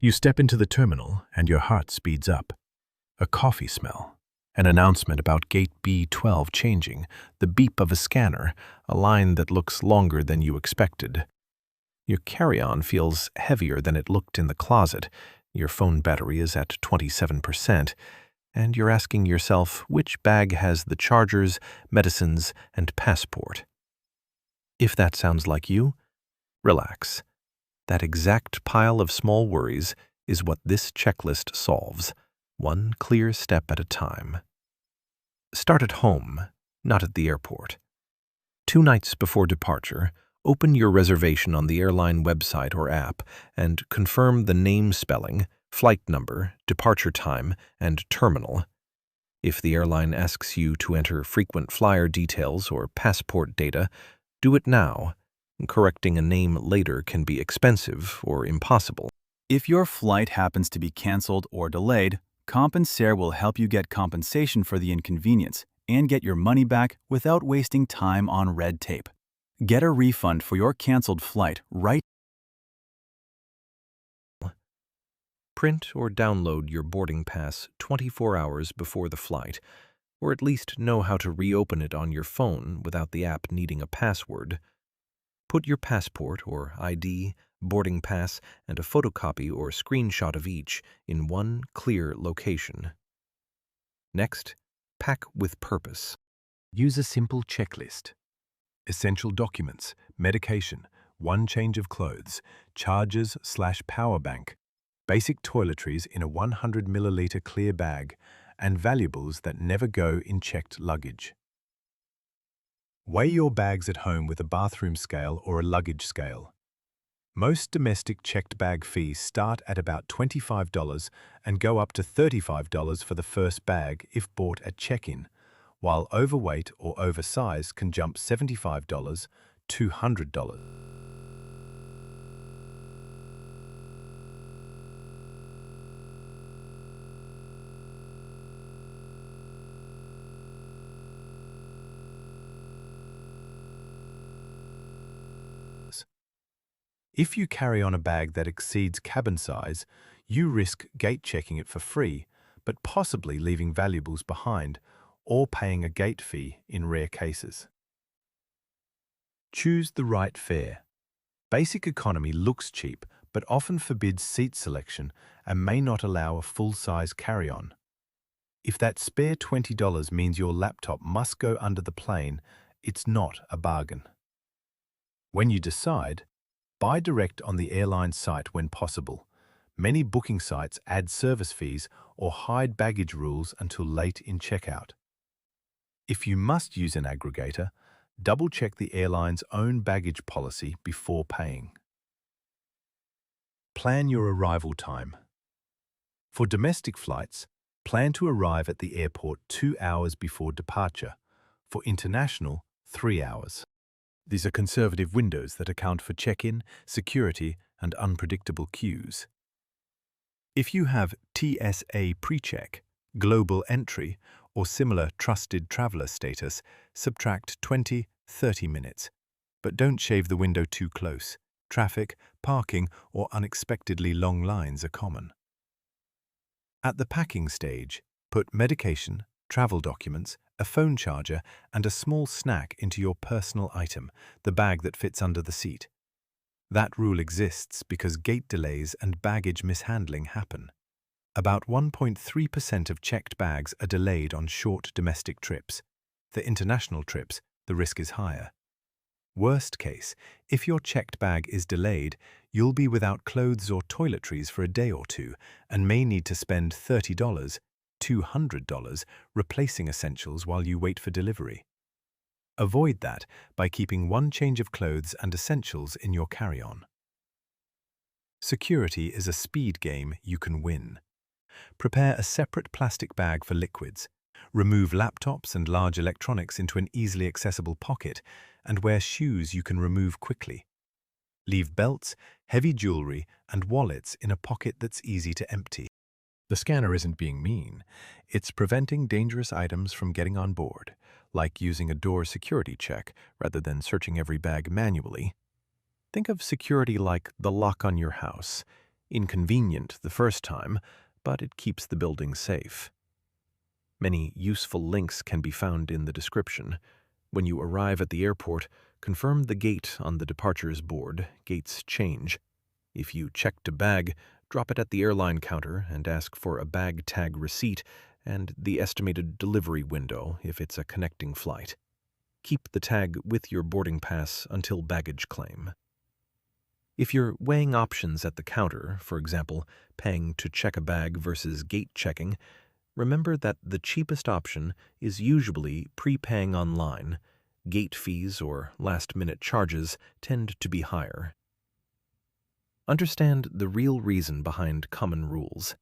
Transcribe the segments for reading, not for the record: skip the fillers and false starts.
You step into the terminal and your heart speeds up. A coffee smell, an announcement about gate B12 changing, the beep of a scanner, a line that looks longer than you expected. Your carry-on feels heavier than it looked in the closet. Your phone battery is at 27%, and you're asking yourself which bag has the chargers, medicines, and passport. If that sounds like you, relax. That exact pile of small worries is what this checklist solves, one clear step at a time. Start at home, not at the airport. 2 nights before departure, open your reservation on the airline website or app and confirm the name spelling, flight number, departure time, and terminal. If the airline asks you to enter frequent flyer details or passport data, do it now. Correcting a name later can be expensive or impossible. If your flight happens to be canceled or delayed, Compensair will help you get compensation for the inconvenience and get your money back without wasting time on red tape. Get a refund for your canceled flight right. Print or download your boarding pass 24 hours before the flight, or at least know how to reopen it on your phone without the app needing a password. Put your passport or ID, boarding pass, and a photocopy or screenshot of each in one clear location. Next, pack with purpose. Use a simple checklist. Essential documents, medication, 1 change of clothes, chargers/power bank, basic toiletries in a 100 milliliter clear bag, and valuables that never go in checked luggage. Weigh your bags at home with a bathroom scale or a luggage scale. Most domestic checked bag fees start at about $25 and go up to $35 for the first bag if bought at check-in, while overweight or oversized can jump $75 to $100. If you carry on a bag that exceeds cabin size, you risk gate checking it for free, but possibly leaving valuables behind or paying a gate fee in rare cases. Choose the right fare. Basic economy looks cheap, but often forbids seat selection and may not allow a full-size carry-on. If that spare $20 means your laptop must go under the plane, it's not a bargain. When you decide, buy direct on the airline site when possible. Many booking sites add service fees or hide baggage rules until late in checkout. If you must use an aggregator, double-check the airline's own baggage policy before paying. Plan your arrival time. For domestic flights, plan to arrive at the airport 2 hours before departure. For international, 3 hours. These are conservative windows that account for check-in, security, and unpredictable queues. If you have TSA PreCheck, Global Entry, or similar trusted traveler status, subtract 20-30 minutes. But don't shave the window too close. Traffic, parking, or unexpectedly long lines are common. At the packing stage, put medication, travel documents, a phone charger, and a small snack into your personal item, the bag that fits under the seat. That rule exists because gate delays and baggage mishandling happen. About 1.3% of checked bags are delayed on short domestic trips. For international trips, the risk is higher. Worst case, if your checked bag is delayed, you'll be without clothes or toiletries for a day or two and may need to spend $30, $200 replacing essentials while you wait for delivery. Avoid that by keeping 1 change of clothes and essentials in your carry-on. Security is a speed game you can win. Prepare a separate plastic bag for liquids. Remove laptops and large electronics into an easily accessible pocket, and wear shoes you can remove quickly. Leave belts, heavy jewelry, and wallets in a pocket that's easy to empty. The scanner isn't being mean. It's preventing dangerous items from getting on board, like using a door security check rather than searching every bag manually. Think of security like the lock on your house. Inconvenient the first time, but it keeps the building safe. Many useful links can be found in the description. When you arrive at the airport, confirm the gate on the departures board. Gates change. If you checked a bag, drop it at the airline counter and ask for a bag tag receipt and the estimated delivery window if it's a connecting flight. Keep the tag with your boarding pass until baggage claim. If you're weighing options at the counter, for example, paying to check a bag versus gate checking, remember that the cheapest option is usually prepaying online. Gate fees or last-minute charges tend to be higher. Understand the real reason behind common rules.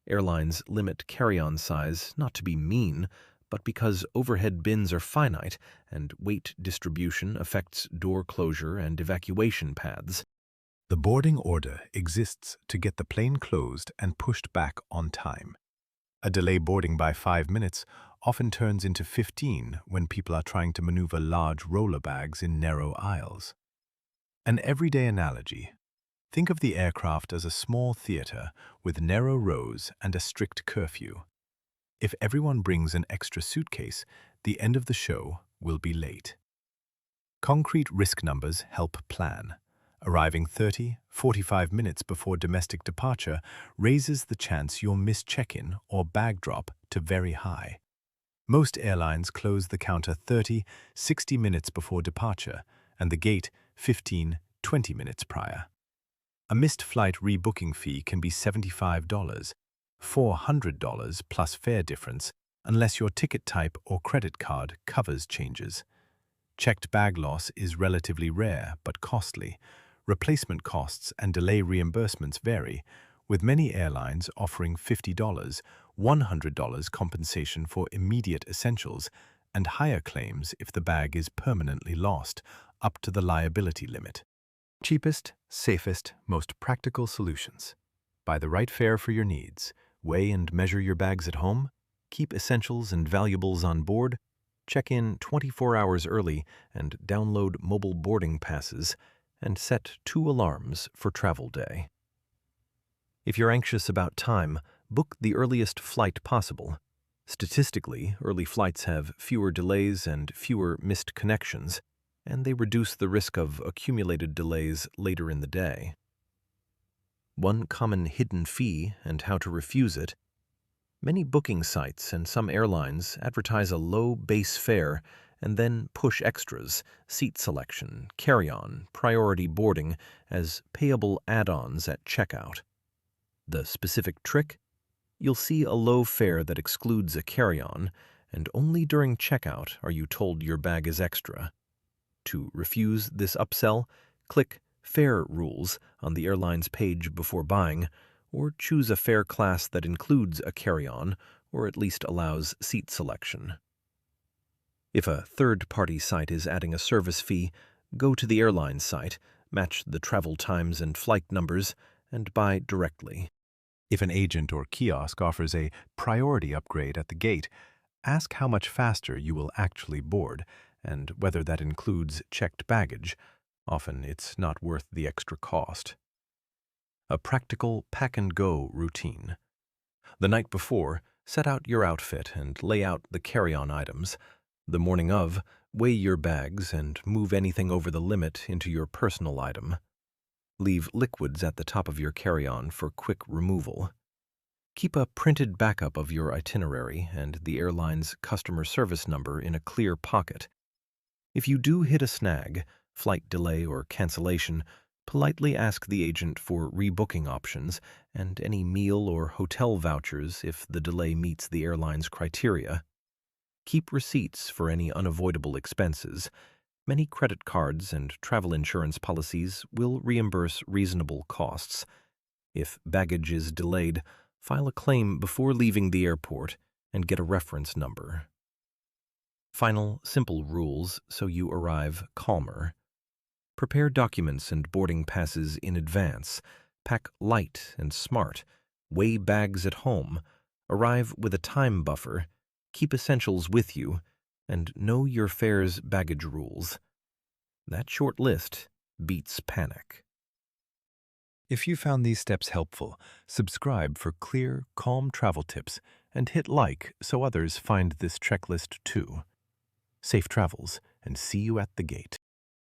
Airlines limit carry-on size not to be mean, but because overhead bins are finite and weight distribution affects door closure and evacuation paths. The boarding order exists to get the plane closed and pushed back on time. A delay boarding by 5 minutes often turns into 15 when people are trying to maneuver large roller bags in narrow aisles. An everyday analogy. Think of the aircraft as a small theater with narrow rows and a strict curfew. If everyone brings an extra suitcase, the end of the show will be late. Concrete risk numbers help plan. Arriving 30-45 minutes before domestic departure raises the chance you'll miss check-in or bag drop to very high. Most airlines close the counter 30-60 minutes before departure and the gate 15-20 minutes prior. A missed flight rebooking fee can be $75, $400 plus fare difference unless your ticket type or credit card covers changes. Checked bag loss is relatively rare but costly. Replacement costs and delay reimbursements vary, with many airlines offering $50, $100 compensation for immediate essentials, and higher claims if the bag is permanently lost, up to the liability limit. Cheapest, safest, most practical solutions. Buy the right fare for your needs, weigh and measure your bags at home, keep essentials and valuables on board, check in 24 hours early and download mobile boarding passes, and set 2 alarms for travel day. If you're anxious about time, book the earliest flight possible. Statistically, early flights have fewer delays and fewer missed connections, and they reduce the risk of accumulated delays later in the day. One common hidden fee and how to refuse it. Many booking sites and some airlines advertise a low base fare and then push extras, seat selection, carry-on, priority boarding as payable add-ons at checkout. The specific trick? You'll see a low fare that excludes a carry-on, and only during checkout are you told your bag is extra. To refuse this upsell, click Fare Rules on the airline's page before buying, or choose a fare class that includes a carry-on or at least allows seat selection. If a third-party site is adding a service fee, go to the airline site, match the travel times and flight numbers, and buy directly. If an agent or kiosk offers a priority upgrade at the gate, ask how much faster you will actually board and whether that includes checked baggage. Often it's not worth the extra cost. A practical pack-and-go routine. The night before, set out your outfit and lay out the carry-on items. The morning of, weigh your bags and move anything over the limit into your personal item. Leave liquids at the top of your carry-on for quick removal. Keep a printed backup of your itinerary and the airline's customer service number in a clear pocket. If you do hit a snag, flight delay or cancellation, politely ask the agent for rebooking options and any meal or hotel vouchers if the delay meets the airline's criteria. Keep receipts for any unavoidable expenses. Many credit cards and travel insurance policies will reimburse reasonable costs. If baggage is delayed, file a claim before leaving the airport and get a reference number. Final, simple rules so you arrive calmer. Prepare documents and boarding passes in advance. Pack light and smart. Weigh bags at home. Arrive with a time buffer. Keep essentials with you, and know your fare's baggage rules. That short list beats panic. If you found these steps helpful, subscribe for clear, calm travel tips and hit like so others find this checklist too. Safe travels, and see you at the gate.